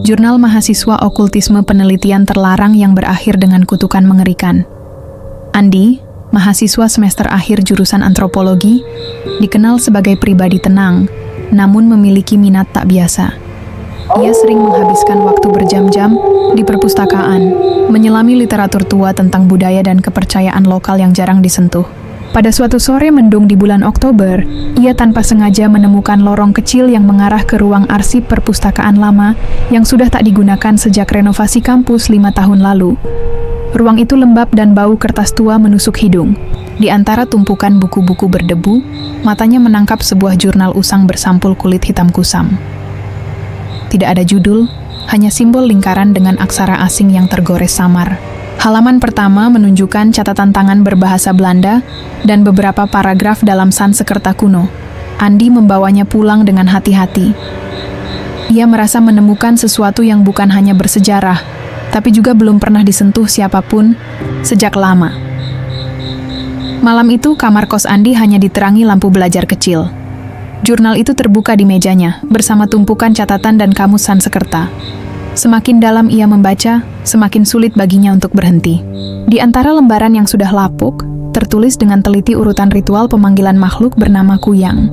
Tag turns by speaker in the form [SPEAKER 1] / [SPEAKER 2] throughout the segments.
[SPEAKER 1] Jurnal Mahasiswa Okultisme Penelitian Terlarang yang berakhir dengan kutukan mengerikan. Andi, mahasiswa semester akhir jurusan antropologi, dikenal sebagai pribadi tenang, namun memiliki minat tak biasa. Ia sering menghabiskan waktu berjam-jam di perpustakaan, menyelami literatur tua tentang budaya dan kepercayaan lokal yang jarang disentuh. Pada suatu sore mendung di bulan Oktober, ia tanpa sengaja menemukan lorong kecil yang mengarah ke ruang arsip perpustakaan lama yang sudah tak digunakan sejak renovasi kampus 5 tahun lalu. Ruang itu lembab dan bau kertas tua menusuk hidung. Di antara tumpukan buku-buku berdebu, matanya menangkap sebuah jurnal usang bersampul kulit hitam kusam. Tidak ada judul, hanya simbol lingkaran dengan aksara asing yang tergores samar. Halaman pertama menunjukkan catatan tangan berbahasa Belanda dan beberapa paragraf dalam Sanskerta kuno. Andi membawanya pulang dengan hati-hati. Ia merasa menemukan sesuatu yang bukan hanya bersejarah, tapi juga belum pernah disentuh siapapun sejak lama. Malam itu, kamar kos Andi hanya diterangi lampu belajar kecil. Jurnal itu terbuka di mejanya, bersama tumpukan catatan dan kamus Sanskerta. Semakin dalam ia membaca, semakin sulit baginya untuk berhenti. Di antara lembaran yang sudah lapuk, tertulis dengan teliti urutan ritual pemanggilan makhluk bernama Kuyang.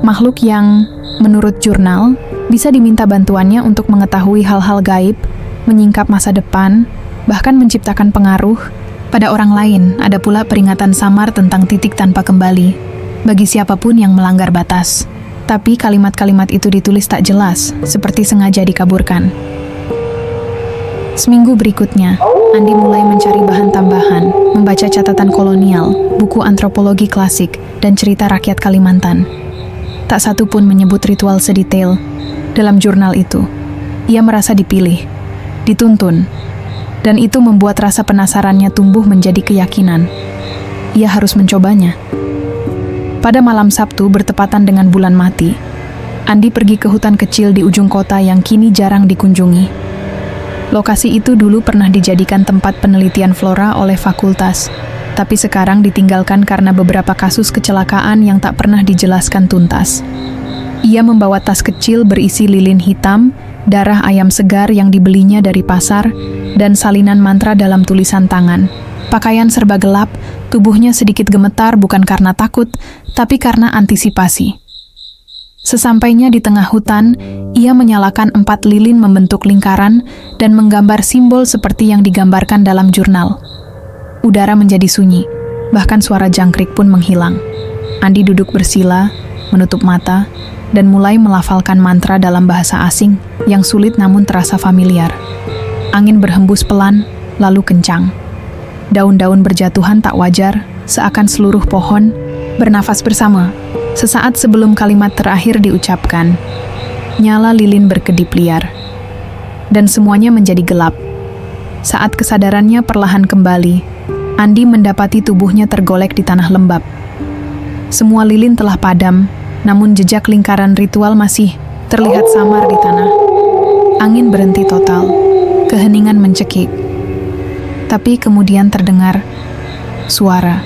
[SPEAKER 1] Makhluk yang, menurut jurnal, bisa diminta bantuannya untuk mengetahui hal-hal gaib, menyingkap masa depan, bahkan menciptakan pengaruh pada orang lain. Ada pula peringatan samar tentang titik tanpa kembali bagi siapapun yang melanggar batas. Tapi kalimat-kalimat itu ditulis tak jelas, seperti sengaja dikaburkan. Seminggu berikutnya, Andi mulai mencari bahan tambahan, membaca catatan kolonial, buku antropologi klasik, dan cerita rakyat Kalimantan. Tak satu pun menyebut ritual sedetail dalam jurnal itu. Ia merasa dipilih, dituntun, dan itu membuat rasa penasarannya tumbuh menjadi keyakinan. Ia harus mencobanya. Pada malam Sabtu bertepatan dengan bulan mati, Andi pergi ke hutan kecil di ujung kota yang kini jarang dikunjungi. Lokasi itu dulu pernah dijadikan tempat penelitian flora oleh fakultas, tapi sekarang ditinggalkan karena beberapa kasus kecelakaan yang tak pernah dijelaskan tuntas. Ia membawa tas kecil berisi lilin hitam, darah ayam segar yang dibelinya dari pasar, dan salinan mantra dalam tulisan tangan. Pakaian serba gelap, tubuhnya sedikit gemetar bukan karena takut, tapi karena antisipasi. Sesampainya di tengah hutan, ia menyalakan 4 lilin membentuk lingkaran dan menggambar simbol seperti yang digambarkan dalam jurnal. Udara menjadi sunyi, bahkan suara jangkrik pun menghilang. Andi duduk bersila, menutup mata, dan mulai melafalkan mantra dalam bahasa asing yang sulit namun terasa familiar. Angin berhembus pelan, lalu kencang. Daun-daun berjatuhan tak wajar, seakan seluruh pohon bernafas bersama. Sesaat sebelum kalimat terakhir diucapkan, nyala lilin berkedip liar. Dan semuanya menjadi gelap. Saat kesadarannya perlahan kembali, Andi mendapati tubuhnya tergolek di tanah lembab. Semua lilin telah padam, namun jejak lingkaran ritual masih terlihat samar di tanah. Angin berhenti total, keheningan mencekik. Tapi kemudian terdengar suara,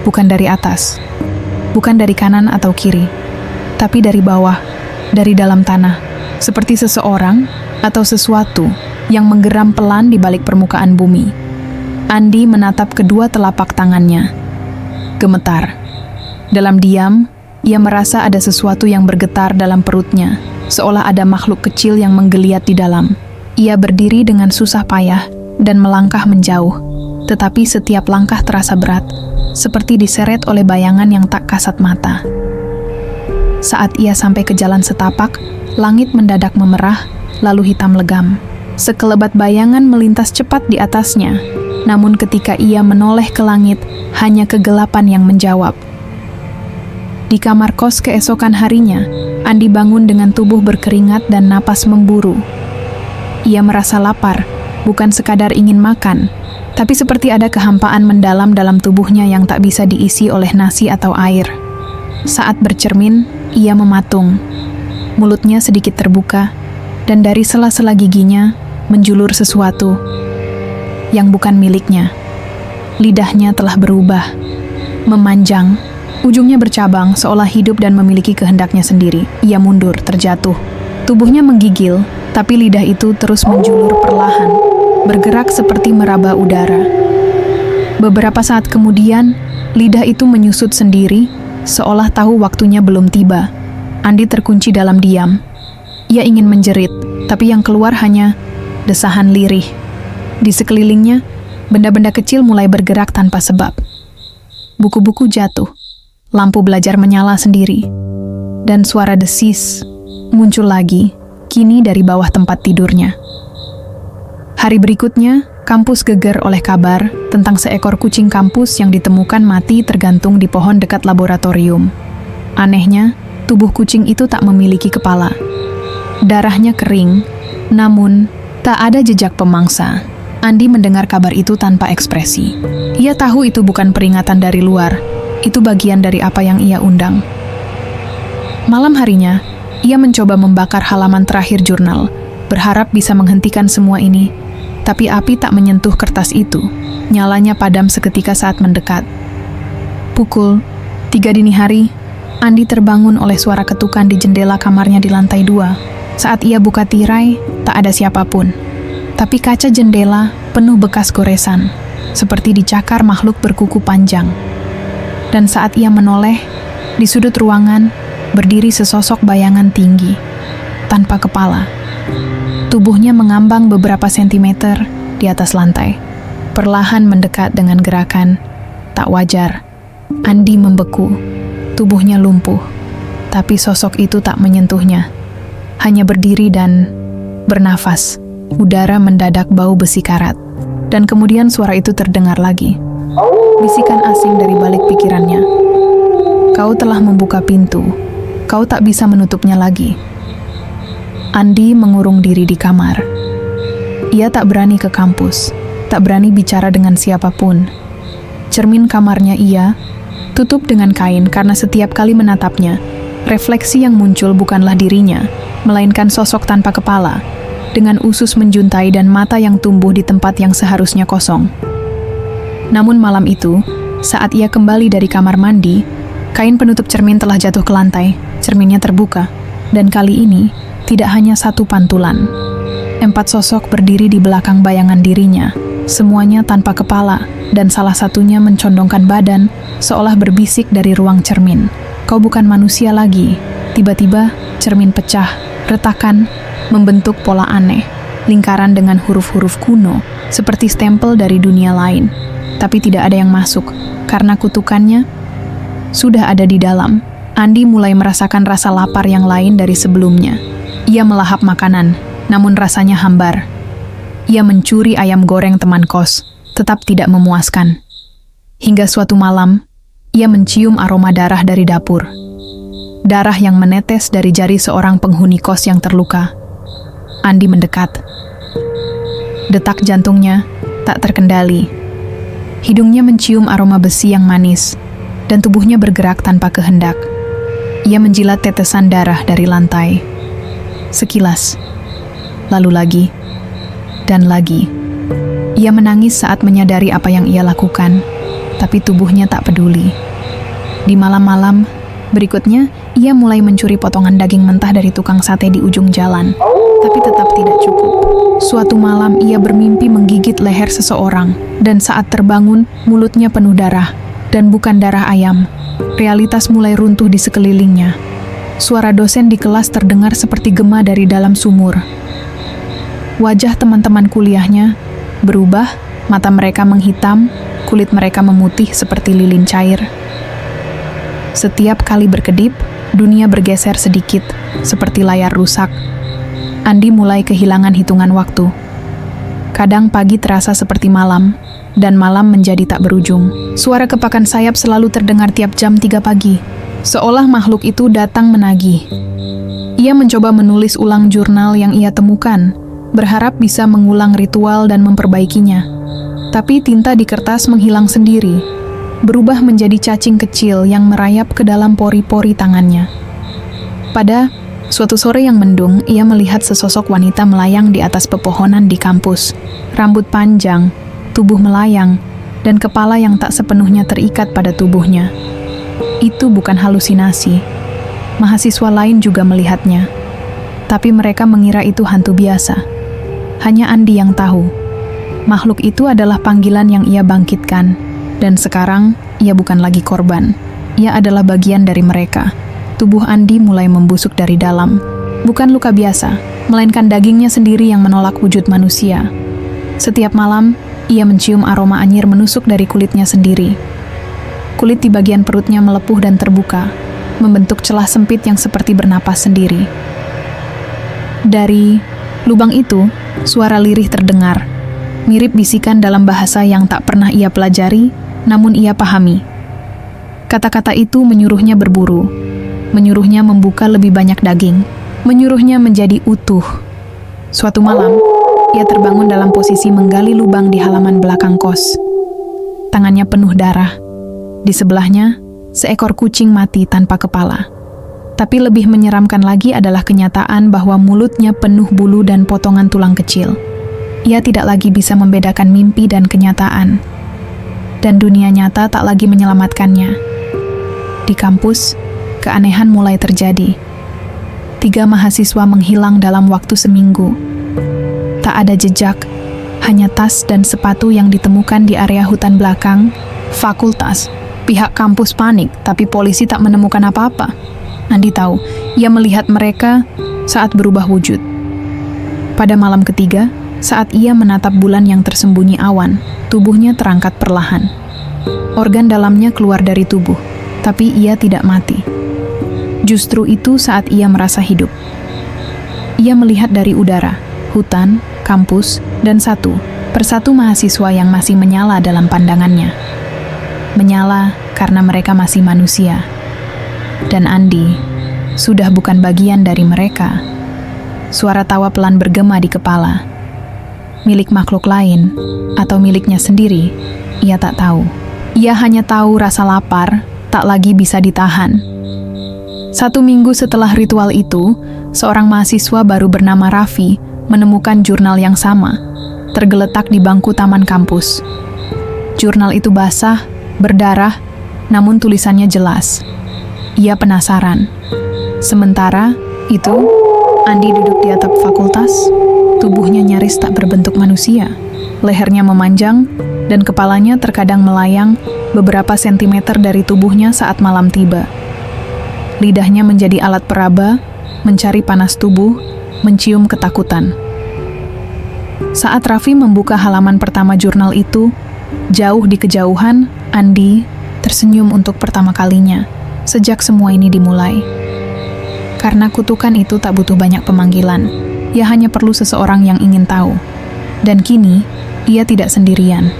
[SPEAKER 1] bukan dari atas. Bukan dari kanan atau kiri, tapi dari bawah, dari dalam tanah, seperti seseorang atau sesuatu yang menggeram pelan di balik permukaan bumi. Andi menatap kedua telapak tangannya. Gemetar. Dalam diam, ia merasa ada sesuatu yang bergetar dalam perutnya, seolah ada makhluk kecil yang menggeliat di dalam. Ia berdiri dengan susah payah dan melangkah menjauh, tetapi setiap langkah terasa berat, seperti diseret oleh bayangan yang tak kasat mata. Saat ia sampai ke jalan setapak, langit mendadak memerah, lalu hitam legam. Sekelebat bayangan melintas cepat di atasnya, namun ketika ia menoleh ke langit, hanya kegelapan yang menjawab. Di kamar kos keesokan harinya, Andi bangun dengan tubuh berkeringat dan napas memburu. Ia merasa lapar, bukan sekadar ingin makan, tapi seperti ada kehampaan mendalam dalam tubuhnya yang tak bisa diisi oleh nasi atau air. Saat bercermin, ia mematung. Mulutnya sedikit terbuka, dan dari sela-sela giginya menjulur sesuatu yang bukan miliknya. Lidahnya telah berubah, memanjang, ujungnya bercabang seolah hidup dan memiliki kehendaknya sendiri. Ia mundur, terjatuh. Tubuhnya menggigil, Tapi lidah itu terus menjulur perlahan, bergerak seperti meraba udara. Beberapa saat kemudian, lidah itu menyusut sendiri, seolah tahu waktunya belum tiba. Andi terkunci dalam diam. Ia ingin menjerit, tapi yang keluar hanya desahan lirih. Di sekelilingnya, benda-benda kecil mulai bergerak tanpa sebab. Buku-buku jatuh, lampu belajar menyala sendiri, dan suara desis muncul lagi, kini dari bawah tempat tidurnya. Hari berikutnya, kampus geger oleh kabar tentang seekor kucing kampus yang ditemukan mati tergantung di pohon dekat laboratorium. Anehnya, tubuh kucing itu tak memiliki kepala. Darahnya kering, namun tak ada jejak pemangsa. Andi mendengar kabar itu tanpa ekspresi. Ia tahu itu bukan peringatan dari luar, itu bagian dari apa yang ia undang. Malam harinya, ia mencoba membakar halaman terakhir jurnal, berharap bisa menghentikan semua ini. Tapi api tak menyentuh kertas itu. Nyalanya padam seketika saat mendekat. Pukul 3 dini hari, Andi terbangun oleh suara ketukan di jendela kamarnya di lantai 2. Saat ia buka tirai, tak ada siapapun. Tapi kaca jendela penuh bekas goresan, seperti dicakar makhluk berkuku panjang. Dan saat ia menoleh, di sudut ruangan berdiri sesosok bayangan tinggi, tanpa kepala. Tubuhnya mengambang beberapa sentimeter di atas lantai, perlahan mendekat dengan gerakan tak wajar. Andi membeku, tubuhnya lumpuh, tapi sosok itu tak menyentuhnya. Hanya berdiri dan bernafas. Udara mendadak bau besi karat, dan kemudian suara itu terdengar lagi. Bisikan asing dari balik pikirannya. Kau telah membuka pintu, kau tak bisa menutupnya lagi. Andi mengurung diri di kamar. Ia tak berani ke kampus, tak berani bicara dengan siapapun. Cermin kamarnya ia tutup dengan kain karena setiap kali menatapnya, refleksi yang muncul bukanlah dirinya, melainkan sosok tanpa kepala, dengan usus menjuntai dan mata yang tumbuh di tempat yang seharusnya kosong. Namun malam itu, saat ia kembali dari kamar mandi, kain penutup cermin telah jatuh ke lantai, cerminnya terbuka, dan kali ini, tidak hanya satu pantulan. 4 sosok berdiri di belakang bayangan dirinya, semuanya tanpa kepala, dan salah satunya mencondongkan badan, seolah berbisik dari ruang cermin. Kau bukan manusia lagi. Tiba-tiba, cermin pecah, retakan, membentuk pola aneh, lingkaran dengan huruf-huruf kuno, seperti stempel dari dunia lain. Tapi tidak ada yang masuk, karena kutukannya sudah ada di dalam. Andi mulai merasakan rasa lapar yang lain dari sebelumnya. Ia melahap makanan, namun rasanya hambar. Ia mencuri ayam goreng teman kos, tetap tidak memuaskan. Hingga suatu malam, ia mencium aroma darah dari dapur. Darah yang menetes dari jari seorang penghuni kos yang terluka. Andi mendekat. Detak jantungnya tak terkendali. Hidungnya mencium aroma besi yang manis, dan tubuhnya bergerak tanpa kehendak. Ia menjilat tetesan darah dari lantai. Sekilas, lalu lagi, dan lagi. Ia menangis saat menyadari apa yang ia lakukan, tapi tubuhnya tak peduli. Di malam-malam berikutnya, ia mulai mencuri potongan daging mentah dari tukang sate di ujung jalan, tapi tetap tidak cukup. Suatu malam, ia bermimpi menggigit leher seseorang, dan saat terbangun, mulutnya penuh darah, dan bukan darah ayam. Realitas mulai runtuh di sekelilingnya. Suara dosen di kelas terdengar seperti gema dari dalam sumur. Wajah teman-teman kuliahnya berubah, mata mereka menghitam, kulit mereka memutih seperti lilin cair. Setiap kali berkedip, dunia bergeser sedikit, seperti layar rusak. Andi mulai kehilangan hitungan waktu. Kadang pagi terasa seperti malam, dan malam menjadi tak berujung. Suara kepakan sayap selalu terdengar tiap jam 3 pagi. Seolah makhluk itu datang menagih. Ia mencoba menulis ulang jurnal yang ia temukan, berharap bisa mengulang ritual dan memperbaikinya. Tapi tinta di kertas menghilang sendiri, berubah menjadi cacing kecil yang merayap ke dalam pori-pori tangannya. Pada suatu sore yang mendung, ia melihat sesosok wanita melayang di atas pepohonan di kampus. Rambut panjang, tubuh melayang, dan kepala yang tak sepenuhnya terikat pada tubuhnya. Itu bukan halusinasi. Mahasiswa lain juga melihatnya. Tapi mereka mengira itu hantu biasa. Hanya Andi yang tahu. Makhluk itu adalah panggilan yang ia bangkitkan. Dan sekarang, ia bukan lagi korban. Ia adalah bagian dari mereka. Tubuh Andi mulai membusuk dari dalam. Bukan luka biasa, melainkan dagingnya sendiri yang menolak wujud manusia. Setiap malam, ia mencium aroma anyir menusuk dari kulitnya sendiri. Kulit di bagian perutnya melepuh dan terbuka, membentuk celah sempit yang seperti bernapas sendiri. Dari lubang itu, suara lirih terdengar, mirip bisikan dalam bahasa yang tak pernah ia pelajari, namun ia pahami. Kata-kata itu menyuruhnya berburu, menyuruhnya membuka lebih banyak daging, menyuruhnya menjadi utuh. Suatu malam, ia terbangun dalam posisi menggali lubang di halaman belakang kos. Tangannya penuh darah. Di sebelahnya, seekor kucing mati tanpa kepala. Tapi lebih menyeramkan lagi adalah kenyataan bahwa mulutnya penuh bulu dan potongan tulang kecil. Ia tidak lagi bisa membedakan mimpi dan kenyataan. Dan dunia nyata tak lagi menyelamatkannya. Di kampus, keanehan mulai terjadi. 3 mahasiswa menghilang dalam waktu seminggu. Tak ada jejak, hanya tas dan sepatu yang ditemukan di area hutan belakang fakultas. Pihak kampus panik, tapi polisi tak menemukan apa-apa. Andi tahu, ia melihat mereka saat berubah wujud. Pada malam ketiga, saat ia menatap bulan yang tersembunyi awan, tubuhnya terangkat perlahan. Organ dalamnya keluar dari tubuh, tapi ia tidak mati. Justru itu saat ia merasa hidup. Ia melihat dari udara, hutan, kampus, dan satu persatu mahasiswa yang masih menyala dalam pandangannya. Menyala karena mereka masih manusia. Dan Andi sudah bukan bagian dari mereka. Suara tawa pelan bergema di kepala. Milik makhluk lain atau miliknya sendiri, ia tak tahu. Ia hanya tahu rasa lapar tak lagi bisa ditahan. 1 minggu setelah ritual itu, seorang mahasiswa baru bernama Raffi menemukan jurnal yang sama, tergeletak di bangku taman kampus. Jurnal itu basah, berdarah, namun tulisannya jelas. Ia penasaran. Sementara itu, Andi duduk di atap fakultas. Tubuhnya nyaris tak berbentuk manusia. Lehernya memanjang, dan kepalanya terkadang melayang beberapa sentimeter dari tubuhnya saat malam tiba. Lidahnya menjadi alat peraba, mencari panas tubuh, mencium ketakutan. Saat Raffi membuka halaman pertama jurnal itu, jauh di kejauhan, Andi tersenyum untuk pertama kalinya sejak semua ini dimulai. Karena kutukan itu tak butuh banyak pemanggilan, ia hanya perlu seseorang yang ingin tahu. Dan kini, ia tidak sendirian.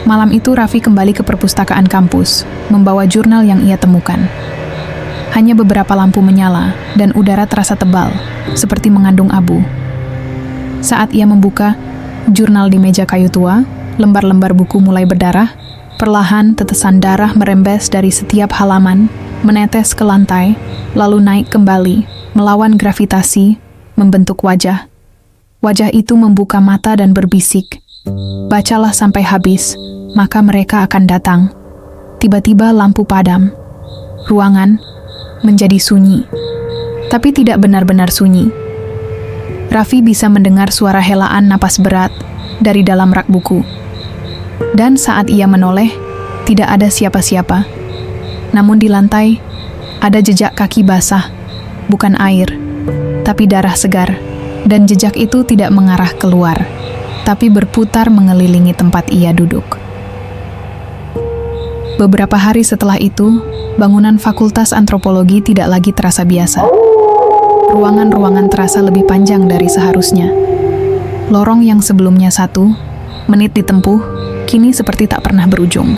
[SPEAKER 1] Malam itu Raffi kembali ke perpustakaan kampus, membawa jurnal yang ia temukan. Hanya beberapa lampu menyala, dan udara terasa tebal, seperti mengandung abu. Saat ia membuka jurnal di meja kayu tua, lembar-lembar buku mulai berdarah. Perlahan tetesan darah merembes dari setiap halaman, menetes ke lantai, lalu naik kembali, melawan gravitasi, membentuk wajah. Wajah itu membuka mata dan berbisik, "Bacalah sampai habis, maka mereka akan datang." Tiba-tiba lampu padam. Ruangan menjadi sunyi, tapi tidak benar-benar sunyi. Raffi bisa mendengar suara helaan napas berat dari dalam rak buku. Dan saat ia menoleh, tidak ada siapa-siapa. Namun di lantai, ada jejak kaki basah, bukan air, tapi darah segar. Dan jejak itu tidak mengarah keluar, tapi berputar mengelilingi tempat ia duduk. Beberapa hari setelah itu, bangunan Fakultas Antropologi tidak lagi terasa biasa. Ruangan-ruangan terasa lebih panjang dari seharusnya. Lorong yang sebelumnya 1 menit ditempuh, kini seperti tak pernah berujung.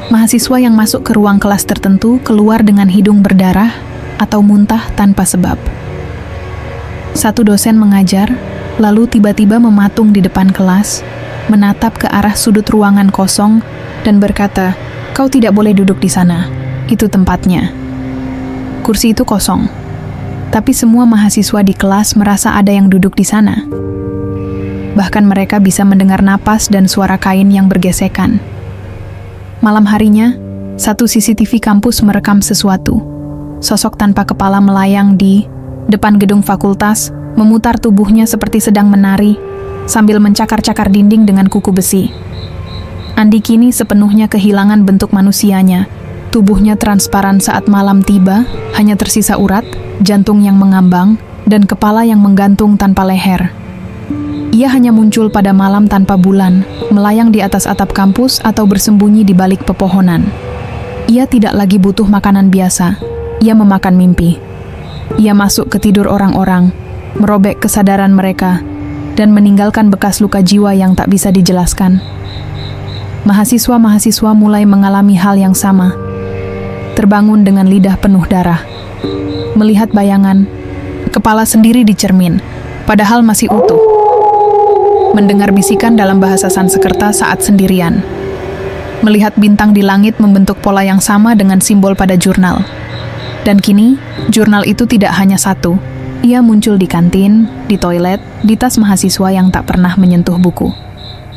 [SPEAKER 1] Mahasiswa yang masuk ke ruang kelas tertentu keluar dengan hidung berdarah atau muntah tanpa sebab. Satu dosen mengajar, lalu tiba-tiba mematung di depan kelas, menatap ke arah sudut ruangan kosong, dan berkata, "Kau tidak boleh duduk di sana. Itu tempatnya." Kursi itu kosong. Tapi semua mahasiswa di kelas merasa ada yang duduk di sana. Bahkan mereka bisa mendengar napas dan suara kain yang bergesekan. Malam harinya, satu CCTV kampus merekam sesuatu. Sosok tanpa kepala melayang di depan gedung fakultas, memutar tubuhnya seperti sedang menari, sambil mencakar-cakar dinding dengan kuku besi. Andi kini sepenuhnya kehilangan bentuk manusianya. Tubuhnya transparan saat malam tiba, hanya tersisa urat, jantung yang mengambang, dan kepala yang menggantung tanpa leher. Ia hanya muncul pada malam tanpa bulan, melayang di atas atap kampus atau bersembunyi di balik pepohonan. Ia tidak lagi butuh makanan biasa, ia memakan mimpi. Ia masuk ke tidur orang-orang, merobek kesadaran mereka, dan meninggalkan bekas luka jiwa yang tak bisa dijelaskan. Mahasiswa-mahasiswa mulai mengalami hal yang sama. Terbangun dengan lidah penuh darah. Melihat bayangan, kepala sendiri di cermin, padahal masih utuh. Mendengar bisikan dalam bahasa Sanskerta saat sendirian. Melihat bintang di langit membentuk pola yang sama dengan simbol pada jurnal. Dan kini, jurnal itu tidak hanya satu. Ia muncul di kantin, di toilet, di tas mahasiswa yang tak pernah menyentuh buku.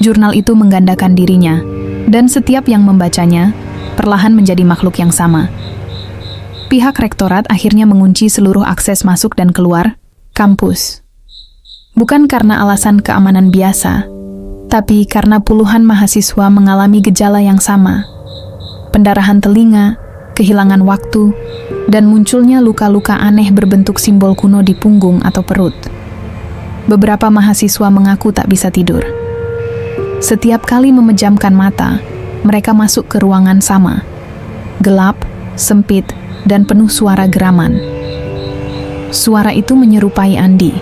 [SPEAKER 1] Jurnal itu menggandakan dirinya, dan setiap yang membacanya perlahan menjadi makhluk yang sama. Pihak rektorat akhirnya mengunci seluruh akses masuk dan keluar kampus. Bukan karena alasan keamanan biasa, tapi karena puluhan mahasiswa mengalami gejala yang sama. Pendarahan telinga, kehilangan waktu, dan munculnya luka-luka aneh berbentuk simbol kuno di punggung atau perut. Beberapa mahasiswa mengaku tak bisa tidur. Setiap kali memejamkan mata, mereka masuk ke ruangan sama. Gelap, sempit, dan penuh suara geraman. Suara itu menyerupai Andi,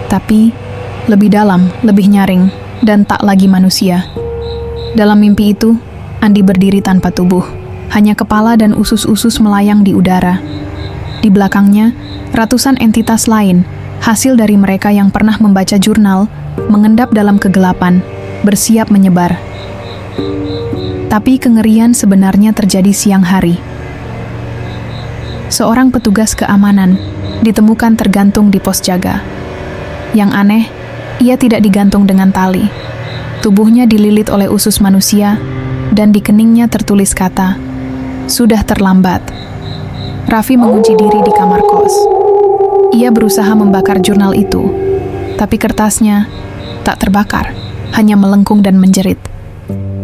[SPEAKER 1] tapi lebih dalam, lebih nyaring, dan tak lagi manusia. Dalam mimpi itu, Andi berdiri tanpa tubuh. Hanya kepala dan usus-usus melayang di udara. Di belakangnya, ratusan entitas lain, hasil dari mereka yang pernah membaca jurnal, mengendap dalam kegelapan, bersiap menyebar. Tapi kengerian sebenarnya terjadi siang hari. Seorang petugas keamanan ditemukan tergantung di pos jaga. Yang aneh, ia tidak digantung dengan tali. Tubuhnya dililit oleh usus manusia, dan di keningnya tertulis kata, "Sudah terlambat." Raffi mengunci diri di kamar kos. Ia berusaha membakar jurnal itu, tapi kertasnya tak terbakar, hanya melengkung dan menjerit.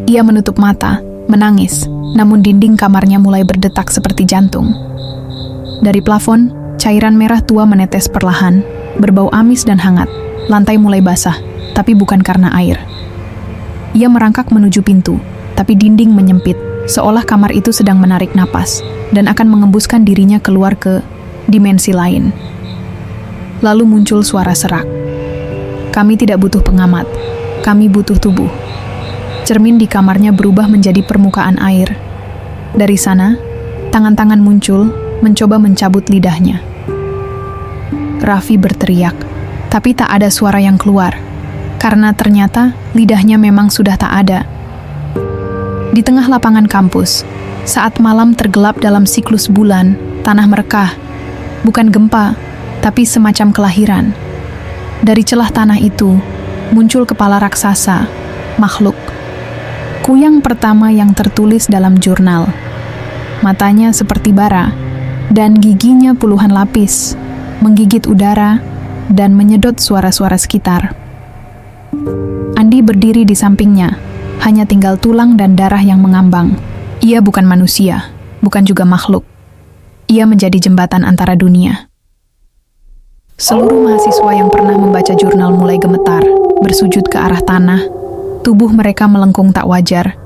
[SPEAKER 1] Ia menutup mata, menangis, namun dinding kamarnya mulai berdetak seperti jantung. Dari plafon, cairan merah tua menetes perlahan, berbau amis dan hangat. Lantai mulai basah, tapi bukan karena air. Ia merangkak menuju pintu, tapi dinding menyempit, seolah kamar itu sedang menarik napas dan akan mengembuskan dirinya keluar ke dimensi lain. Lalu muncul suara serak. "Kami tidak butuh pengamat, kami butuh tubuh." Cermin di kamarnya berubah menjadi permukaan air. Dari sana, tangan-tangan muncul, mencoba mencabut lidahnya. Raffi berteriak, tapi tak ada suara yang keluar, karena ternyata lidahnya memang sudah tak ada. Di tengah lapangan kampus, saat malam tergelap dalam siklus bulan, tanah merekah. Bukan gempa, tapi semacam kelahiran. Dari celah tanah itu, muncul kepala raksasa, makhluk. Kuyang pertama yang tertulis dalam jurnal. Matanya seperti bara, dan giginya puluhan lapis, menggigit udara, dan menyedot suara-suara sekitar. Andi berdiri di sampingnya, hanya tinggal tulang dan darah yang mengambang. Ia bukan manusia, bukan juga makhluk. Ia menjadi jembatan antara dunia. Seluruh mahasiswa yang pernah membaca jurnal mulai gemetar, bersujud ke arah tanah. Tubuh mereka melengkung tak wajar.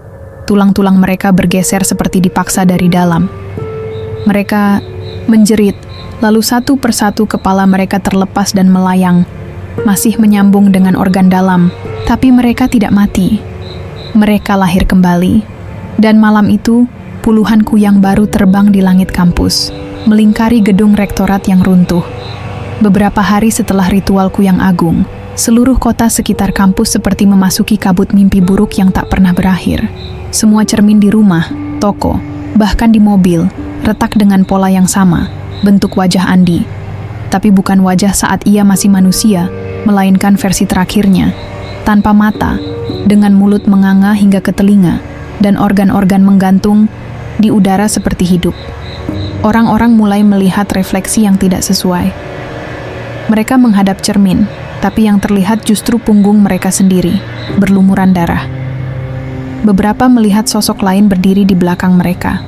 [SPEAKER 1] Tulang-tulang mereka bergeser seperti dipaksa dari dalam. Mereka menjerit, lalu satu persatu kepala mereka terlepas dan melayang, masih menyambung dengan organ dalam, tapi mereka tidak mati. Mereka lahir kembali, dan malam itu, puluhan kuyang baru terbang di langit kampus, melingkari gedung rektorat yang runtuh. Beberapa hari setelah ritual Kuyang Agung, seluruh kota sekitar kampus seperti memasuki kabut mimpi buruk yang tak pernah berakhir. Semua cermin di rumah, toko, bahkan di mobil, retak dengan pola yang sama, bentuk wajah Andi. Tapi bukan wajah saat ia masih manusia, melainkan versi terakhirnya, tanpa mata, dengan mulut menganga hingga ke telinga, dan organ-organ menggantung di udara seperti hidup. Orang-orang mulai melihat refleksi yang tidak sesuai. Mereka menghadap cermin, tapi yang terlihat justru punggung mereka sendiri, berlumuran darah. Beberapa melihat sosok lain berdiri di belakang mereka.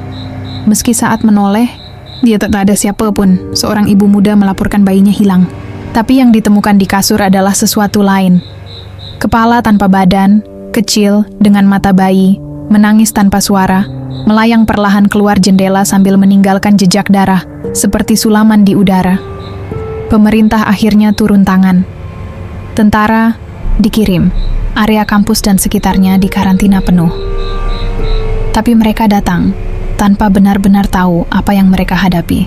[SPEAKER 1] Meski saat menoleh, dia tak ada siapa pun. Seorang ibu muda melaporkan bayinya hilang. Tapi yang ditemukan di kasur adalah sesuatu lain. Kepala tanpa badan, kecil, dengan mata bayi, menangis tanpa suara, melayang perlahan keluar jendela sambil meninggalkan jejak darah, seperti sulaman di udara. Pemerintah akhirnya turun tangan. Tentara dikirim. Area kampus dan sekitarnya dikarantina penuh. Tapi mereka datang tanpa benar-benar tahu apa yang mereka hadapi.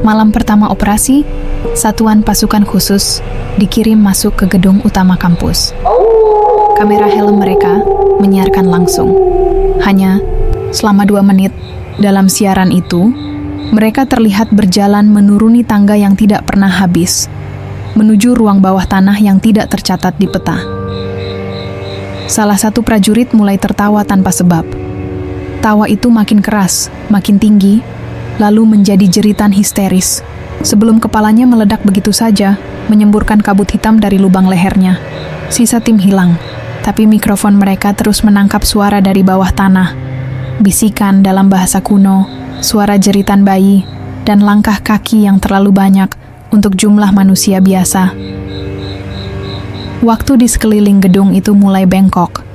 [SPEAKER 1] Malam pertama operasi, satuan pasukan khusus dikirim masuk ke gedung utama kampus. Kamera helm mereka menyiarkan langsung. Hanya selama 2 menit dalam siaran itu, mereka terlihat berjalan menuruni tangga yang tidak pernah habis, menuju ruang bawah tanah yang tidak tercatat di peta. Salah satu prajurit mulai tertawa tanpa sebab. Tawa itu makin keras, makin tinggi, lalu menjadi jeritan histeris, sebelum kepalanya meledak begitu saja, menyemburkan kabut hitam dari lubang lehernya. Sisa tim hilang, tapi mikrofon mereka terus menangkap suara dari bawah tanah. Bisikan dalam bahasa kuno, suara jeritan bayi, dan langkah kaki yang terlalu banyak untuk jumlah manusia biasa. Waktu di sekeliling gedung itu mulai bengkok.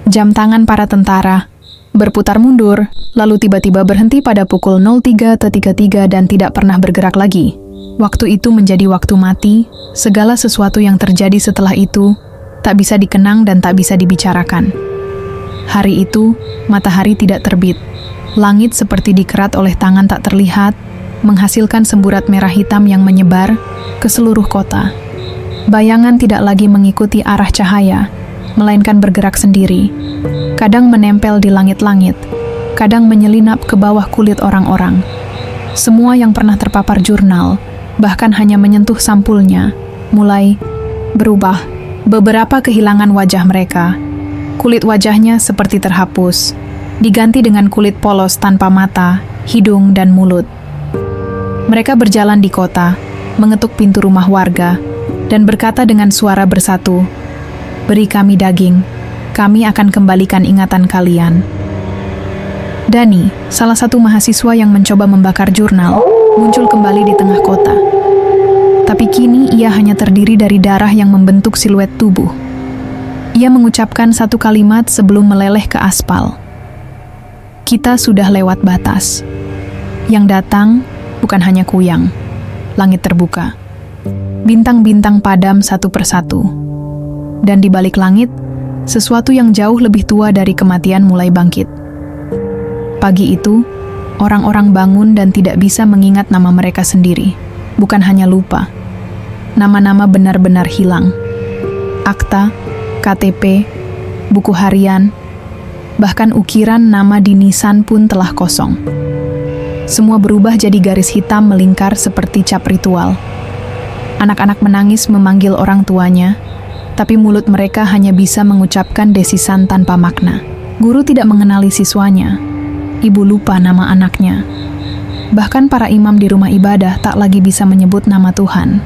[SPEAKER 1] Jam tangan para tentara berputar mundur, lalu tiba-tiba berhenti pada pukul 03.33 dan tidak pernah bergerak lagi. Waktu itu menjadi waktu mati, segala sesuatu yang terjadi setelah itu tak bisa dikenang dan tak bisa dibicarakan. Hari itu, matahari tidak terbit. Langit seperti dikerat oleh tangan tak terlihat, menghasilkan semburat merah hitam yang menyebar ke seluruh kota. Bayangan tidak lagi mengikuti arah cahaya, melainkan bergerak sendiri. Kadang menempel di langit-langit, kadang menyelinap ke bawah kulit orang-orang. Semua yang pernah terpapar jurnal, bahkan hanya menyentuh sampulnya, mulai berubah. Beberapa kehilangan wajah mereka. Kulit wajahnya seperti terhapus, diganti dengan kulit polos tanpa mata, hidung, dan mulut. Mereka berjalan di kota, mengetuk pintu rumah warga, dan berkata dengan suara bersatu, "Beri kami daging, kami akan kembalikan ingatan kalian." Dani, salah satu mahasiswa yang mencoba membakar jurnal, muncul kembali di tengah kota. Tapi kini ia hanya terdiri dari darah yang membentuk siluet tubuh. Ia mengucapkan satu kalimat sebelum meleleh ke aspal. "Kita sudah lewat batas." Yang datang bukan hanya kuyang. Langit terbuka. Bintang-bintang padam satu persatu. Dan di balik langit, sesuatu yang jauh lebih tua dari kematian mulai bangkit. Pagi itu, orang-orang bangun dan tidak bisa mengingat nama mereka sendiri. Bukan hanya lupa. Nama-nama benar-benar hilang. Akta, KTP, buku harian, bahkan ukiran nama di nisan pun telah kosong. Semua berubah jadi garis hitam melingkar seperti cap ritual. Anak-anak menangis memanggil orang tuanya, tapi mulut mereka hanya bisa mengucapkan desisan tanpa makna. Guru tidak mengenali siswanya. Ibu lupa nama anaknya. Bahkan para imam di rumah ibadah tak lagi bisa menyebut nama Tuhan.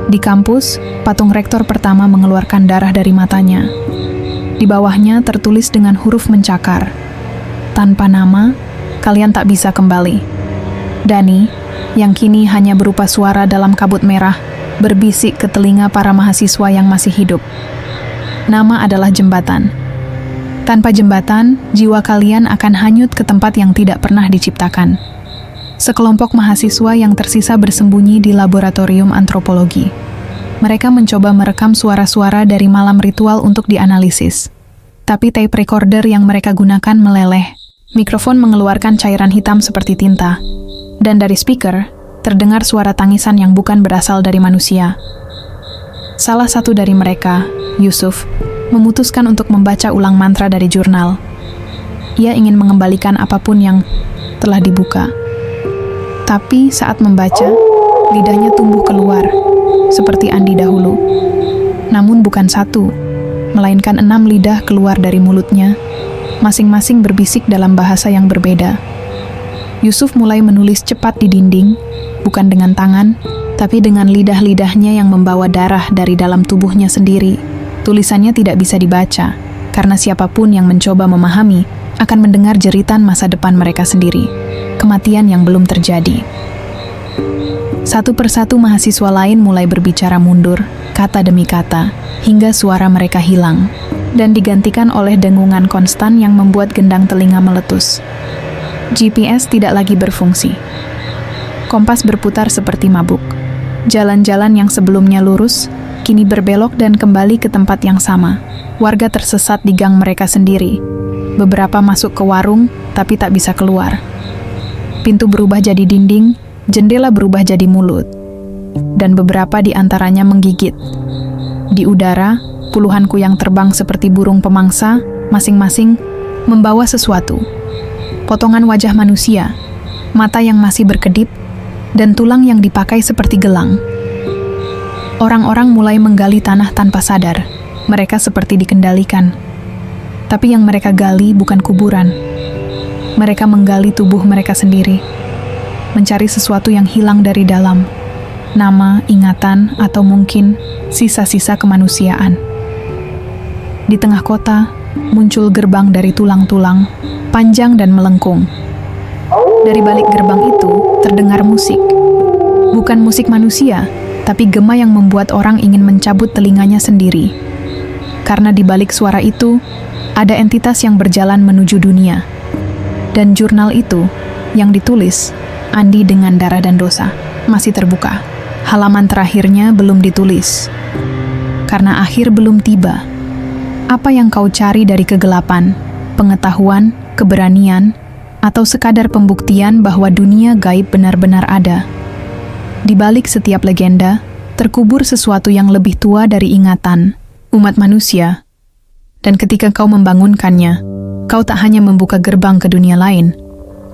[SPEAKER 1] Di kampus, patung rektor pertama mengeluarkan darah dari matanya. Di bawahnya tertulis dengan huruf mencakar, "Tanpa nama, kalian tak bisa kembali." Dani, yang kini hanya berupa suara dalam kabut merah, berbisik ke telinga para mahasiswa yang masih hidup. Nama adalah jembatan. Tanpa jembatan, jiwa kalian akan hanyut ke tempat yang tidak pernah diciptakan. Sekelompok mahasiswa yang tersisa bersembunyi di laboratorium antropologi. Mereka mencoba merekam suara-suara dari malam ritual untuk dianalisis. Tapi tape recorder yang mereka gunakan meleleh. Mikrofon mengeluarkan cairan hitam seperti tinta. Dan dari speaker, terdengar suara tangisan yang bukan berasal dari manusia. Salah satu dari mereka, Yusuf, memutuskan untuk membaca ulang mantra dari jurnal. Ia ingin mengembalikan apapun yang telah dibuka. Tapi saat membaca, lidahnya tumbuh keluar, seperti Andi dahulu. Namun bukan satu, melainkan 6 lidah keluar dari mulutnya, masing-masing berbisik dalam bahasa yang berbeda. Yusuf mulai menulis cepat di dinding, bukan dengan tangan, tapi dengan lidah-lidahnya yang membawa darah dari dalam tubuhnya sendiri. Tulisannya tidak bisa dibaca, karena siapapun yang mencoba memahami akan mendengar jeritan masa depan mereka sendiri, kematian yang belum terjadi. Satu persatu mahasiswa lain mulai berbicara mundur, kata demi kata, hingga suara mereka hilang, dan digantikan oleh dengungan konstan yang membuat gendang telinga meletus. GPS tidak lagi berfungsi. Kompas berputar seperti mabuk. Jalan-jalan yang sebelumnya lurus, kini berbelok dan kembali ke tempat yang sama. Warga tersesat di gang mereka sendiri. Beberapa masuk ke warung, tapi tak bisa keluar. Pintu berubah jadi dinding, jendela berubah jadi mulut. Dan beberapa di antaranya menggigit. Di udara, puluhan kuyang terbang seperti burung pemangsa, masing-masing membawa sesuatu. Potongan wajah manusia, mata yang masih berkedip, dan tulang yang dipakai seperti gelang. Orang-orang mulai menggali tanah tanpa sadar. Mereka seperti dikendalikan. Tapi yang mereka gali bukan kuburan. Mereka menggali tubuh mereka sendiri, mencari sesuatu yang hilang dari dalam. Nama, ingatan, atau mungkin sisa-sisa kemanusiaan. Di tengah kota, muncul gerbang dari tulang-tulang, panjang dan melengkung. Dari balik gerbang itu, terdengar musik. Bukan musik manusia, tapi gema yang membuat orang ingin mencabut telinganya sendiri. Karena di balik suara itu, ada entitas yang berjalan menuju dunia. Dan jurnal itu, yang ditulis, Andi dengan darah dan dosa, masih terbuka. Halaman terakhirnya belum ditulis. Karena akhir belum tiba. Apa yang kau cari dari kegelapan, pengetahuan, keberanian, atau sekadar pembuktian bahwa dunia gaib benar-benar ada? Di balik setiap legenda, terkubur sesuatu yang lebih tua dari ingatan, umat manusia. Dan ketika kau membangunkannya, kau tak hanya membuka gerbang ke dunia lain,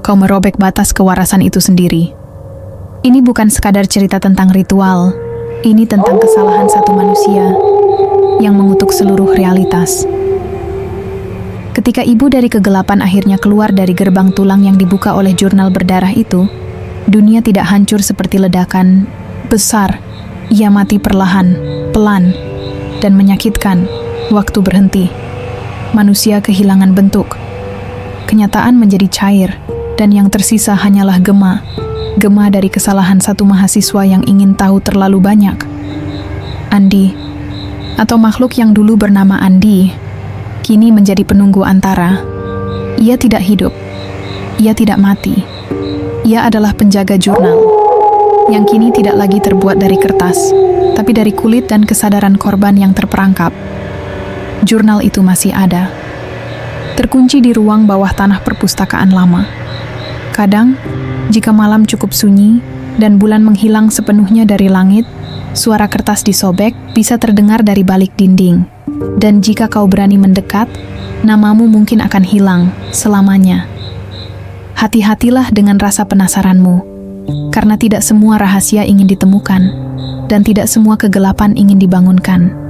[SPEAKER 1] kau merobek batas kewarasan itu sendiri. Ini bukan sekadar cerita tentang ritual, ini tentang kesalahan satu manusia yang mengutuk seluruh realitas. Ketika ibu dari kegelapan akhirnya keluar dari gerbang tulang yang dibuka oleh jurnal berdarah itu, dunia tidak hancur seperti ledakan besar. Ia mati perlahan, pelan, dan menyakitkan. Waktu berhenti. Manusia kehilangan bentuk. Kenyataan menjadi cair, dan yang tersisa hanyalah gema. Gema dari kesalahan satu mahasiswa yang ingin tahu terlalu banyak. Andi, atau makhluk yang dulu bernama Andi, kini menjadi penunggu antara. Ia tidak hidup. Ia tidak mati. Ia adalah penjaga jurnal, yang kini tidak lagi terbuat dari kertas, tapi dari kulit dan kesadaran korban yang terperangkap. Jurnal itu masih ada, terkunci di ruang bawah tanah perpustakaan lama. Kadang, jika malam cukup sunyi dan bulan menghilang sepenuhnya dari langit, suara kertas disobek bisa terdengar dari balik dinding. Dan jika kau berani mendekat, namamu mungkin akan hilang selamanya. Hati-hatilah dengan rasa penasaranmu, karena tidak semua rahasia ingin ditemukan, dan tidak semua kegelapan ingin dibangunkan.